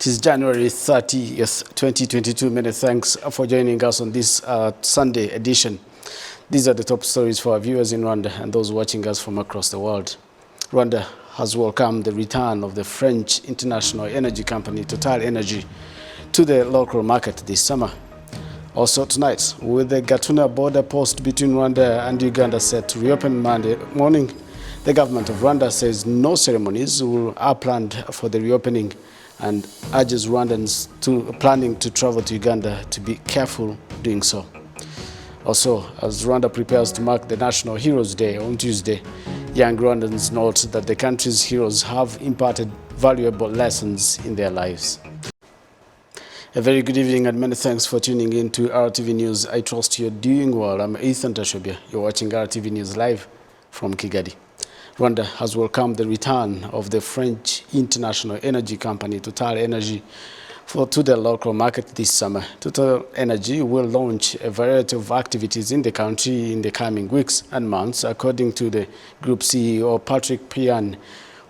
It is January 30th, 2022. Many thanks for joining us on this Sunday edition. These are the top stories for our viewers in Rwanda and those watching us from across the world. Rwanda has welcomed the return of the French international energy company Total Energy to the local market this summer. Also tonight, with the Gatuna border post between Rwanda and Uganda set to reopen Monday morning, the government of Rwanda says no ceremonies are planned for the reopening and urges Rwandans planning to travel to Uganda to be careful doing so. Also, as Rwanda prepares to mark the National Heroes Day on Tuesday, young Rwandans note that the country's heroes have imparted valuable lessons in their lives. A very good evening and many thanks for tuning in to RTV News. I trust you're doing well. I'm Ethan Tashobia. You're watching RTV News live from Kigali. Rwanda has welcomed the return of the French international energy company Total Energy to the local market this summer. Total Energy will launch a variety of activities in the country in the coming weeks and months, according to the group CEO Patrick Pian,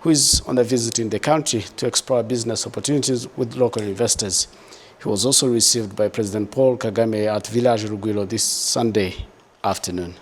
who is on a visit in the country to explore business opportunities with local investors. He was also received by President Paul Kagame at Village Rugwiro this Sunday afternoon.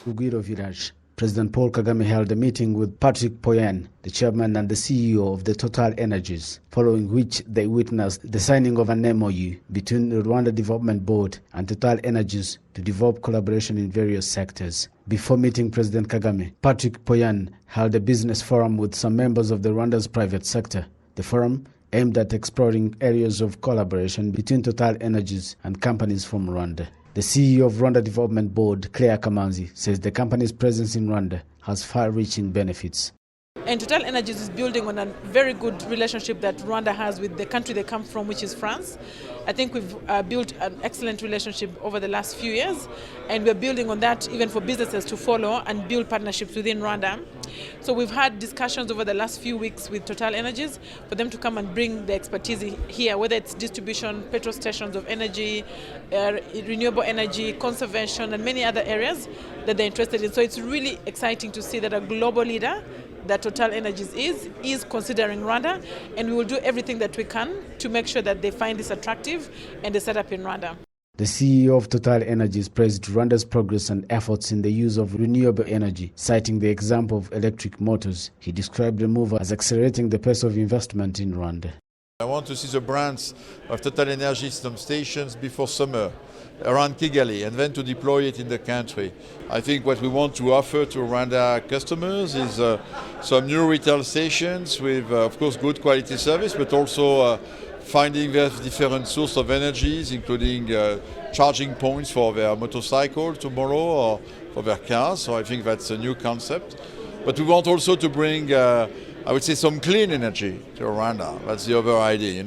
Rugwiro Village. President Paul Kagame held a meeting with Patrick Poyen, the chairman and the CEO of the Total Energies, following which they witnessed the signing of an MOU between the Rwanda Development Board and Total Energies to develop collaboration in various sectors. Before meeting President Kagame, Patrick Poyen held a business forum with some members of the Rwanda's private sector. The forum aimed at exploring areas of collaboration between Total Energies and companies from Rwanda. The CEO of Rwanda Development Board, Claire Kamanzi, says the company's presence in Rwanda has far-reaching benefits. And Total Energies is building on a very good relationship that Rwanda has with the country they come from, which is France. I think we've built an excellent relationship over the last few years, and we're building on that even for businesses to follow and build partnerships within Rwanda. So we've had discussions over the last few weeks with Total Energies for them to come and bring the expertise here, whether it's distribution, petrol stations of energy, renewable energy, conservation, and many other areas that they're interested in. So it's really exciting to see that a global leader that Total Energies is considering Rwanda, and we will do everything that we can to make sure that they find this attractive and they set up in Rwanda. The CEO of Total Energies praised Rwanda's progress and efforts in the use of renewable energy, citing the example of electric motors. He described the move as accelerating the pace of investment in Rwanda. I want to see the brands of Total Energy some stations before summer around Kigali and then to deploy it in the country. I think what we want to offer to Rwanda customers is some new retail stations with, of course, good quality service, but also finding their different sources of energies, including charging points for their motorcycle tomorrow or for their cars. So I think that's a new concept. But we want also to bring, I would say, some clean energy to Rwanda. That's the other idea,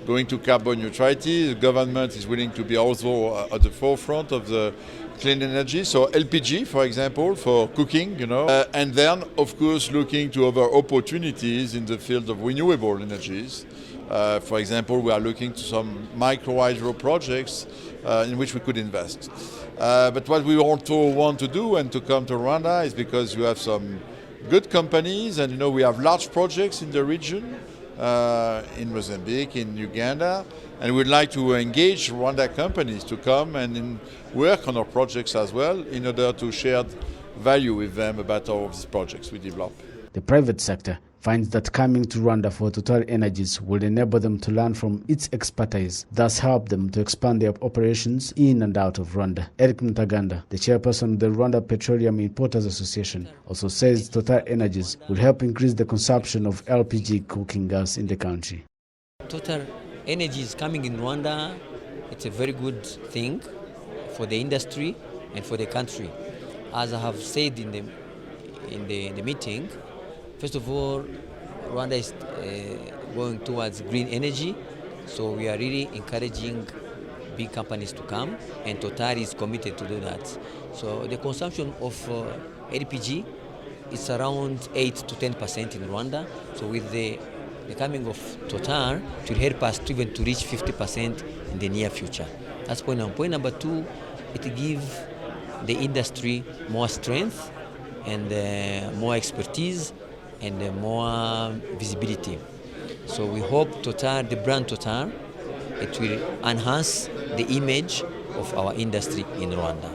going to carbon neutrality. The government is willing to be also at the forefront of the clean energy. So LPG, for example, for cooking, and then, of course, looking to other opportunities in the field of renewable energies. For example, we are looking to some micro-hydro projects in which we could invest. But what we also want to do and to come to Rwanda is because you have some good companies, and we have large projects in the region, in Mozambique, in Uganda, and we'd like to engage Rwanda companies to come and work on our projects as well in order to share value with them about all of these projects we develop. The private sector finds that coming to Rwanda for Total Energies will enable them to learn from its expertise, thus help them to expand their operations in and out of Rwanda. Eric Mutaganda, the chairperson of the Rwanda Petroleum Importers Association, also says Total Energies will help increase the consumption of LPG cooking gas in the country. Total Energy is coming in Rwanda. It's a very good thing for the industry and for the country. As I have said in the meeting, first of all, Rwanda is going towards green energy, so we are really encouraging big companies to come, and Total is committed to do that. So the consumption of LPG is around 8 to 10% in Rwanda. So with the coming of Total, it will help us even to reach 50% in the near future. That's point one. Point number two, it gives the industry more strength and more expertise and more visibility. So we hope Total, the brand Total, it will enhance the image of our industry in Rwanda.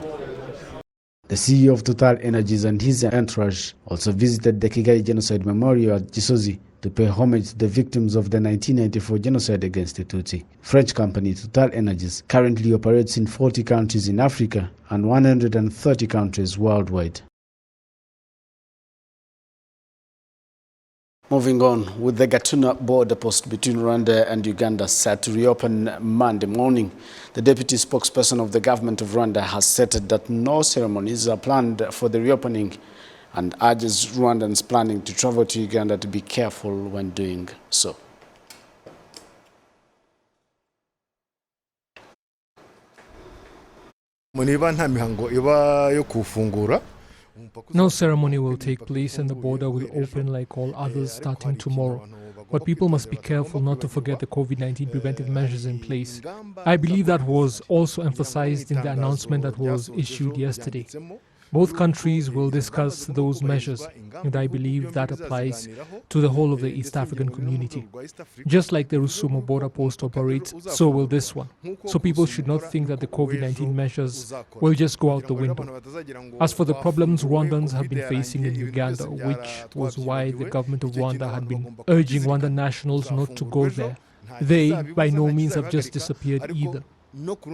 The CEO of Total Energies and his entourage also visited the Kigali Genocide Memorial at Gisozi to pay homage to the victims of the 1994 genocide against the Tutsi. French company Total Energies currently operates in 40 countries in Africa and 130 countries worldwide. Moving on, with the Gatuna border post between Rwanda and Uganda set to reopen Monday morning, the deputy spokesperson of the government of Rwanda has stated that no ceremonies are planned for the reopening and urges Rwandans planning to travel to Uganda to be careful when doing so. No ceremony will take place and the border will open like all others starting tomorrow. But people must be careful not to forget the COVID-19 preventive measures in place. I believe that was also emphasized in the announcement that was issued yesterday. Both countries will discuss those measures, and I believe that applies to the whole of the East African community. Just like the Rusumo border post operates, so will this one. So people should not think that the COVID-19 measures will just go out the window. As for the problems Rwandans have been facing in Uganda, which was why the government of Rwanda had been urging Rwandan nationals not to go there, they by no means have just disappeared either.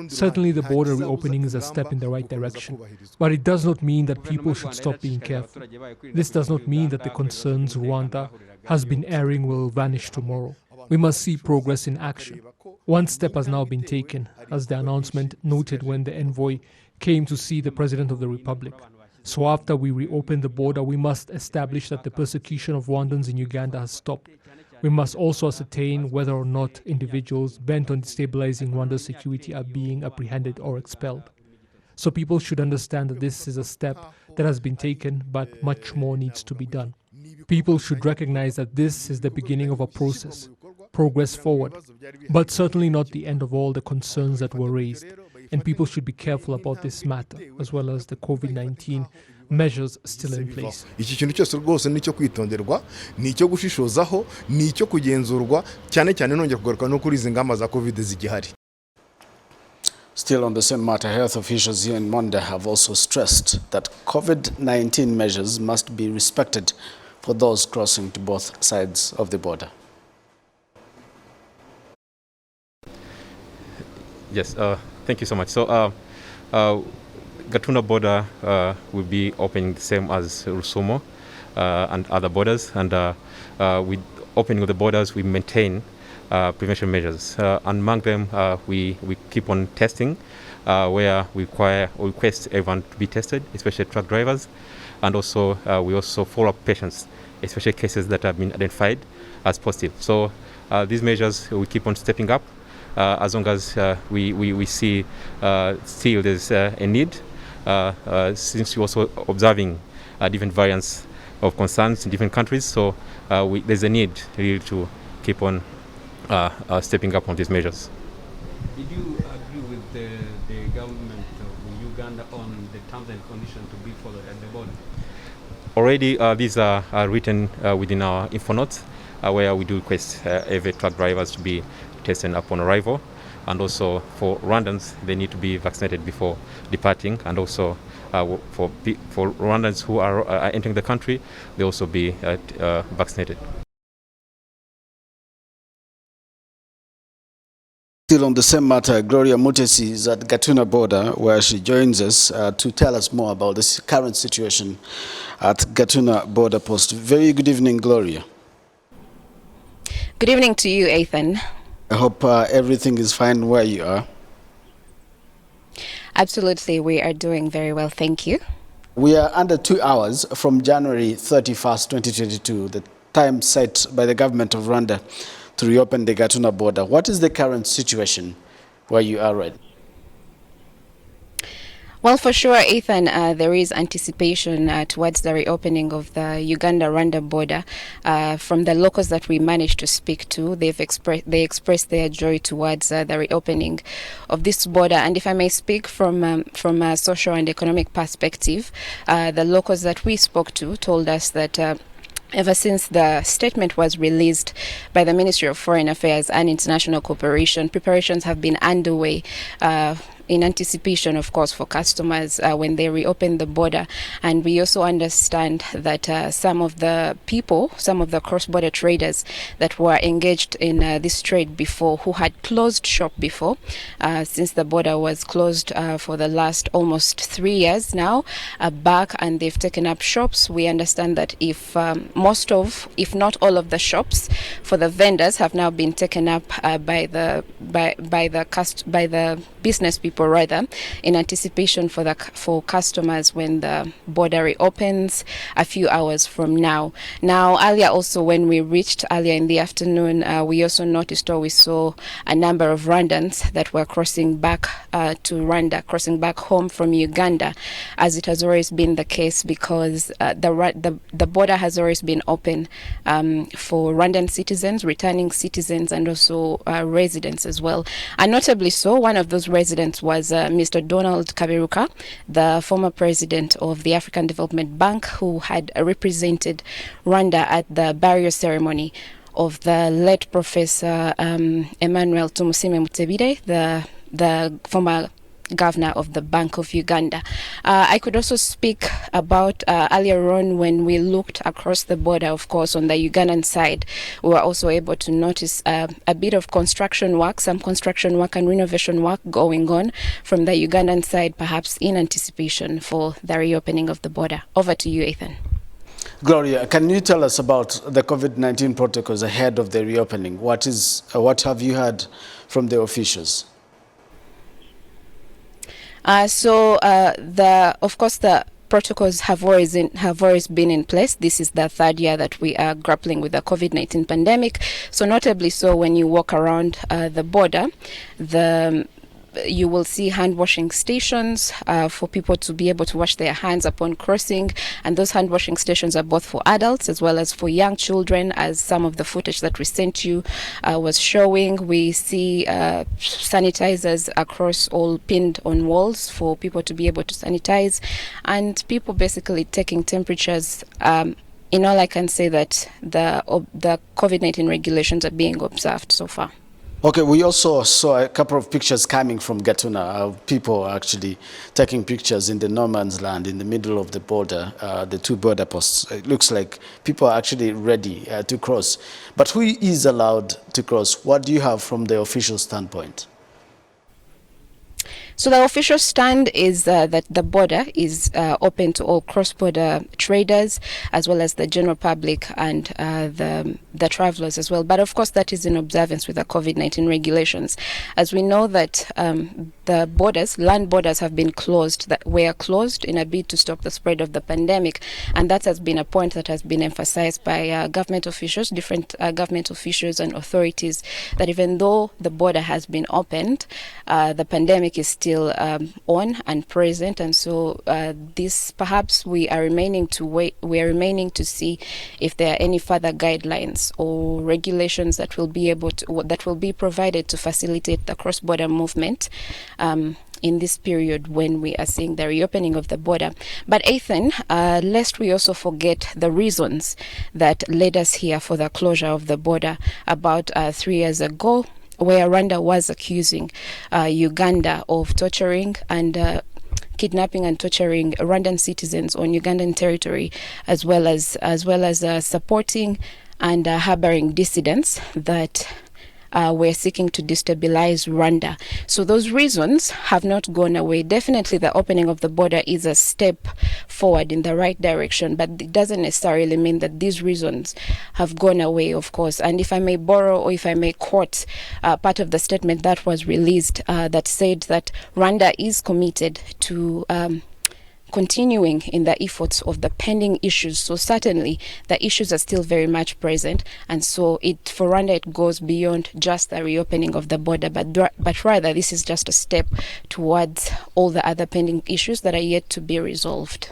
Certainly the border reopening is a step in the right direction, but it does not mean that people should stop being careful. This does not mean that the concerns Rwanda has been airing will vanish tomorrow. We must see progress in action. One step has now been taken, as the announcement noted when the envoy came to see the President of the Republic. So after we reopen the border, we must establish that the persecution of Rwandans in Uganda has stopped. We must also ascertain whether or not individuals bent on destabilizing Rwanda's security are being apprehended or expelled. So people should understand that this is a step that has been taken, but much more needs to be done. People should recognize that this is the beginning of a process, progress forward, but certainly not the end of all the concerns that were raised. And people should be careful about this matter, as well as the COVID-19 measures still in place. Iki kintu cyose rwose nicyo kwitonderwa, nicyo gushishozaho, nicyo kugenzurwa, cyane cyane nongera kugaruka no kuri izi ngamba za COVID zigihari. Still on the same matter, health officials here in Rwanda have also stressed that COVID-19 measures must be respected for those crossing to both sides of the border. Yes, thank you so much. So, Gatuna border will be opening the same as Rusumo and other borders. And with opening of the borders, we maintain prevention measures. Among them, we keep on testing, where we request everyone to be tested, especially truck drivers. And also, we also follow up patients, especially cases that have been identified as positive. So these measures, we keep on stepping up. As long as we see still there's a need, since we're also observing different variants of concerns in different countries, so there's a need really to keep on stepping up on these measures. Did you agree with the government of Uganda on the terms and conditions to be followed at the border? Already these are written within our info notes, where we do request every truck drivers to be tested upon arrival, and also for Rwandans they need to be vaccinated before departing, and also for Rwandans who are entering the country, they also be vaccinated. Still on the same matter, Gloria Mutesi is at Gatuna border, where she joins us to tell us more about this current situation at Gatuna border post. Very good evening, Gloria. Good evening to you, Ethan. I hope everything is fine where you are. Absolutely, we are doing very well, thank you. We are under 2 hours from January 31st, 2022, the time set by the government of Rwanda to reopen the Gatuna border. What is the current situation where you are right now? Well, for sure, Ethan, there is anticipation towards the reopening of the Uganda-Rwanda border. From the locals that we managed to speak to, they expressed their joy towards the reopening of this border. And if I may speak from a social and economic perspective, the locals that we spoke to told us that Ever since the statement was released by the Ministry of Foreign Affairs and International Cooperation, preparations have been underway in anticipation, of course, for customers when they reopen the border. And we also understand that some of the cross-border traders that were engaged in this trade before, who had closed shop before, since the border was closed for the last almost 3 years now, are back and they've taken up shops. We understand that if not all of the shops for the vendors have now been taken up by the business people, rather, in anticipation for customers when the border reopens a few hours from now. Now, earlier also, when we reached earlier in the afternoon, we also noticed, or we saw a number of Rwandans that were crossing back to Rwanda, crossing back home from Uganda, as it has always been the case, because the border has always been open for Rwandan citizens, returning citizens, and also residents as well. And notably so, one of those residents was Mr. Donald Kaberuka, the former president of the African Development Bank, who had represented Rwanda at the burial ceremony of the late Professor Emmanuel Tumusime Mutebire, the former governor of the Bank of Uganda. I could also speak about earlier on when we looked across the border, of course, on the Ugandan side, we were also able to notice a bit of construction work, some construction work and renovation work going on from the Ugandan side, perhaps in anticipation for the reopening of the border. Over to you, Ethan. Gloria, can you tell us about the COVID-19 protocols ahead of the reopening? What have you heard from the officials? Of course, the protocols have always been in place. This is the third year that we are grappling with the COVID-19 pandemic. So notably so, when you walk around the border, you will see hand washing stations for people to be able to wash their hands upon crossing, and those hand washing stations are both for adults as well as for young children, as some of the footage that we sent you was showing. We see sanitizers across, all pinned on walls for people to be able to sanitize, and people basically taking temperatures. In all, I can say that the COVID-19 regulations are being observed so far. Okay, we also saw a couple of pictures coming from Gatuna. People actually taking pictures in the no man's land in the middle of the border, the two border posts. It looks like people are actually ready to cross. But who is allowed to cross? What do you have from the official standpoint? So the official stand is that the border is open to all cross-border traders, as well as the general public and the travelers as well. But of course, that is in observance with the COVID-19 regulations. As we know that the borders, land borders have been closed, that were closed in a bid to stop the spread of the pandemic. And that has been a point that has been emphasized by government officials, different government officials and authorities, that even though the border has been opened, the pandemic is still on and present, and so this perhaps we are remaining to see if there are any further guidelines or regulations that will be provided to facilitate the cross-border movement in this period when we are seeing the reopening of the border. But Ethan, lest we also forget the reasons that led us here for the closure of the border about 3 years ago, where Rwanda was accusing Uganda of torturing and kidnapping and torturing Rwandan citizens on Ugandan territory, as well as supporting and harboring dissidents that were seeking to destabilize Rwanda. So those reasons have not gone away. Definitely the opening of the border is a step forward in the right direction, but it doesn't necessarily mean that these reasons have gone away, of course. And if I may borrow, or if I may quote part of the statement that was released that said that Rwanda is committed to continuing in the efforts of the pending issues. So certainly the issues are still very much present, and so for Rwanda it goes beyond just the reopening of the border, but rather this is just a step towards all the other pending issues that are yet to be resolved.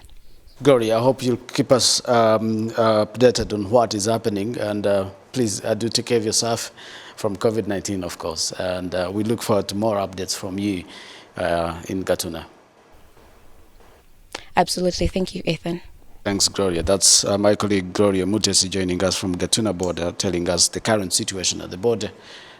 Gloria, I hope you'll keep us updated on what is happening, and please do take care of yourself from COVID-19, of course, and we look forward to more updates from you in Gatuna. Absolutely. Thank you, Ethan. Thanks, Gloria. That's my colleague Gloria Mutesi joining us from Gatuna border, telling us the current situation at the border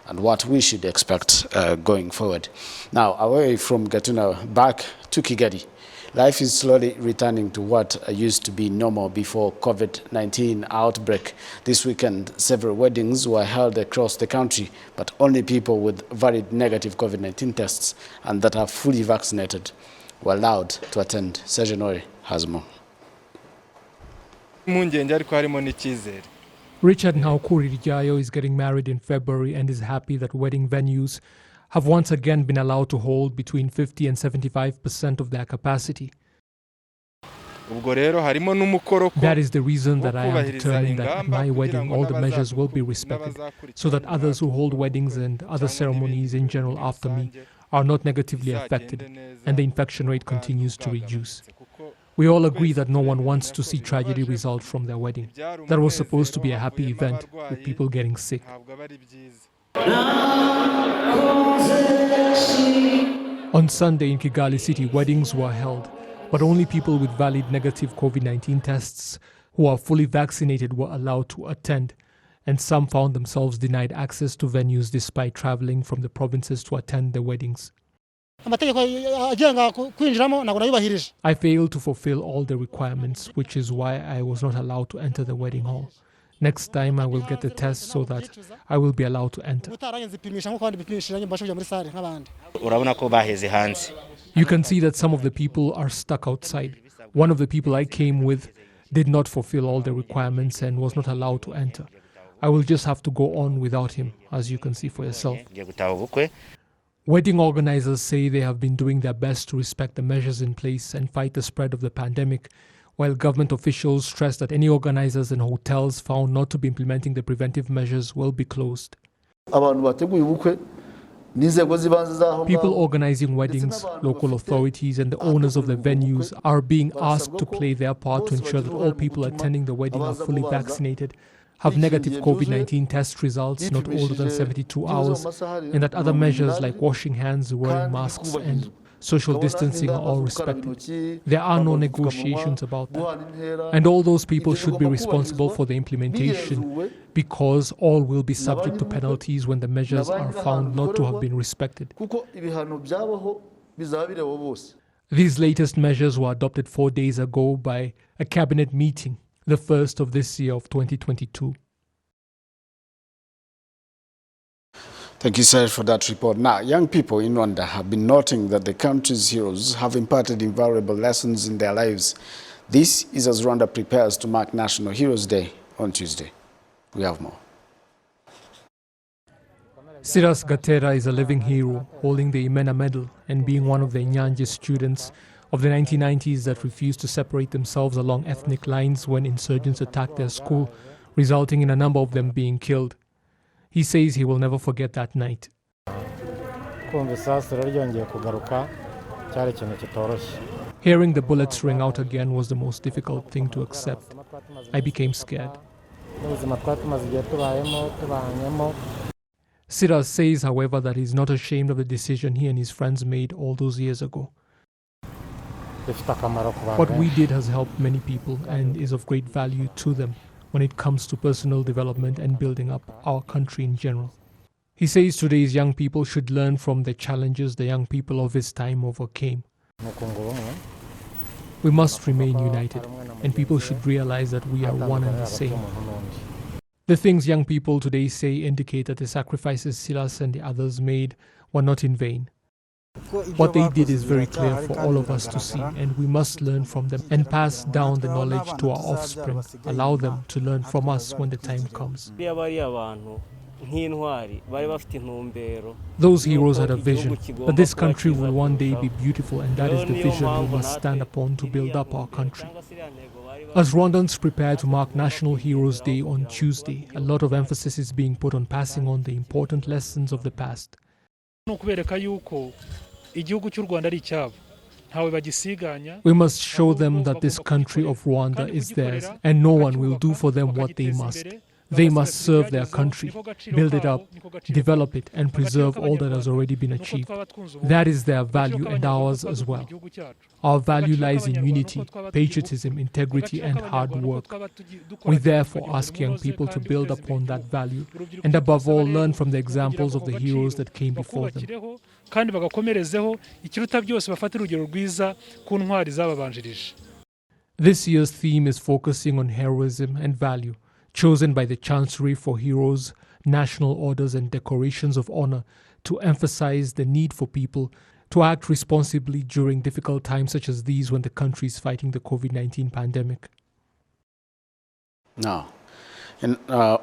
and what we should expect going forward. Now, away from Gatuna, back to Kigali. Life is slowly returning to what used to be normal before COVID-19 outbreak. This weekend, several weddings were held across the country, but only people with valid negative COVID-19 tests and that are fully vaccinated were allowed to attend. Sejanori has more. Richard Naukuri Rijayo is getting married in February and is happy that wedding venues have once again been allowed to hold between 50 and 75% of their capacity. That is the reason that I am determined that at my wedding all the measures will be respected, so that others who hold weddings and other ceremonies in general after me are not negatively affected and the infection rate continues to reduce. We all agree that no one wants to see tragedy result from their wedding. That was supposed to be a happy event with people getting sick. On Sunday in Kigali City, weddings were held, but only people with valid negative COVID-19 tests who are fully vaccinated were allowed to attend, and some found themselves denied access to venues despite traveling from the provinces to attend the weddings. I failed to fulfill all the requirements, which is why I was not allowed to enter the wedding hall. Next time I will get the test so that I will be allowed to enter. You can see that some of the people are stuck outside. One of the people I came with did not fulfill all the requirements and was not allowed to enter. I will just have to go on without him, as you can see for yourself. Wedding organizers say they have been doing their best to respect the measures in place and fight the spread of the pandemic, while government officials stress that any organizers and hotels found not to be implementing the preventive measures will be closed. People organizing weddings, local authorities and the owners of the venues are being asked to play their part to ensure that all people attending the wedding are fully vaccinated, have negative COVID-19 test results not older than 72 hours, and that other measures like washing hands, wearing masks and social distancing are all respected. There are no negotiations about that. And all those people should be responsible for the implementation because all will be subject to penalties when the measures are found not to have been respected. These latest measures were adopted 4 days ago by a cabinet meeting, the first of this year of 2022. Thank you, sir, for that report. Now, young people in Rwanda have been noting that the country's heroes have imparted invaluable lessons in their lives. This is as Rwanda prepares to mark National Heroes Day on Tuesday. We have more. Silas Gatera is a living hero, holding the Imena Medal and being one of the Nyanje students of the 1990s that refused to separate themselves along ethnic lines when insurgents attacked their school, resulting in a number of them being killed. He says he will never forget that night. Hearing the bullets ring out again was the most difficult thing to accept. I became scared. Siras says, however, that he's not ashamed of the decision he and his friends made all those years ago. What we did has helped many people and is of great value to them when it comes to personal development and building up our country in general. He says today's young people should learn from the challenges the young people of his time overcame. We must remain united, and people should realize that we are one and the same. The things young people today say indicate that the sacrifices Silas and the others made were not in vain. What they did is very clear for all of us to see, and we must learn from them and pass down the knowledge to our offspring, allow them to learn from us when the time comes. Those heroes had a vision that this country will one day be beautiful, and that is the vision we must stand upon to build up our country. As Rwandans prepare to mark National Heroes Day on Tuesday, a lot of emphasis is being put on passing on the important lessons of the past. We must show them that this country of Rwanda is theirs, and no one will do for them what they must. They must serve their country, build it up, develop it, and preserve all that has already been achieved. That is their value and ours as well. Our value lies in unity, patriotism, integrity, and hard work. We therefore ask young people to build upon that value and above all learn from the examples of the heroes that came before them. This year's theme is focusing on heroism and value, chosen by the Chancery for heroes, national orders, and decorations of honor to emphasize the need for people to act responsibly during difficult times such as these when the country is fighting the COVID-19 pandemic. Now,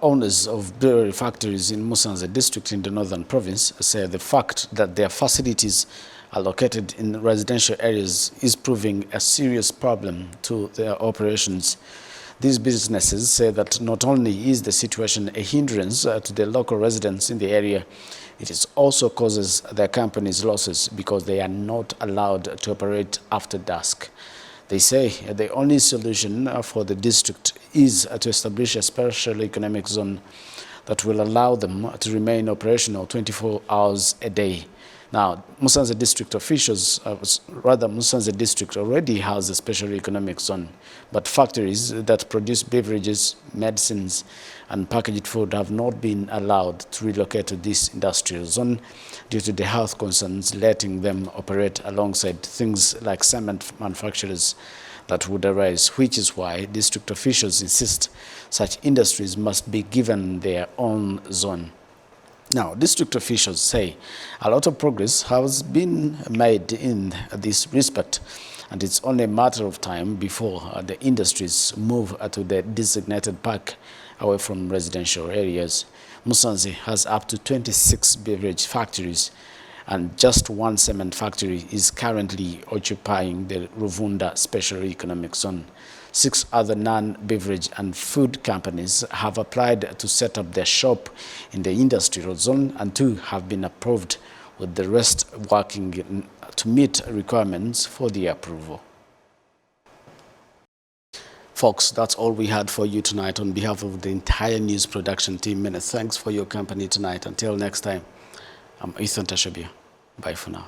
owners of brewery factories in Musanze district in the northern province say the fact that their facilities are located in residential areas is proving a serious problem to their operations. These businesses say that not only is the situation a hindrance to the local residents in the area, it is also causes their companies losses because they are not allowed to operate after dusk. They say the only solution for the district is to establish a special economic zone that will allow them to remain operational 24 hours a day. Now, Musanze district officials, Musanze district already has a special economic zone, but factories that produce beverages, medicines, and packaged food have not been allowed to relocate to this industrial zone due to the health concerns letting them operate alongside things like cement manufacturers that would arise, which is why district officials insist such industries must be given their own zone. Now, district officials say a lot of progress has been made in this respect, and it's only a matter of time before the industries move to the designated park away from residential areas. Musanze has up to 26 beverage factories, and just one cement factory is currently occupying the Rwanda Special Economic Zone. 6 other non-beverage and food companies have applied to set up their shop in the industrial zone, and 2 have been approved, with the rest working to meet requirements for the approval. Folks, that's all we had for you tonight. On behalf of the entire news production team, many thanks for your company tonight. Until next time, I'm Ethan Tashabia. Bye for now.